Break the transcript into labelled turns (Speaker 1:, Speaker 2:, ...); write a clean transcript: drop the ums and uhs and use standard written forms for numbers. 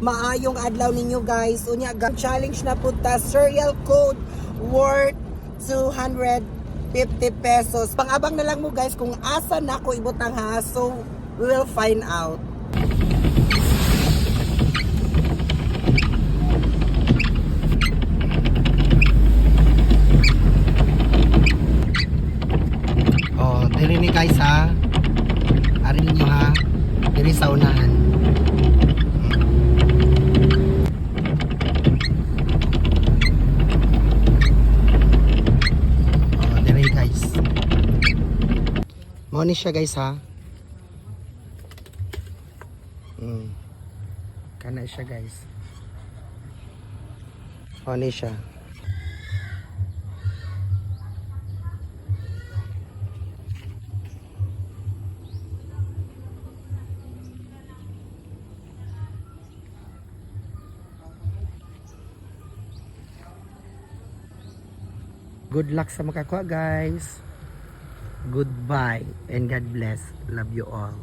Speaker 1: maayong adlaw ninyo guys. Unya challenge na punta serial code worth 250 pesos. Pang-abang na lang mo guys kung asa na ako ibutang ha. So we will find out. Oh, diri ni guys ha. Ari ninyo ha. Diri sa unahan. Oh, diri guys. Mo ni siya guys ha. Kana siya guys. Mo ni siya. Good luck sa makakuha guys. Goodbye and God bless. Love you all.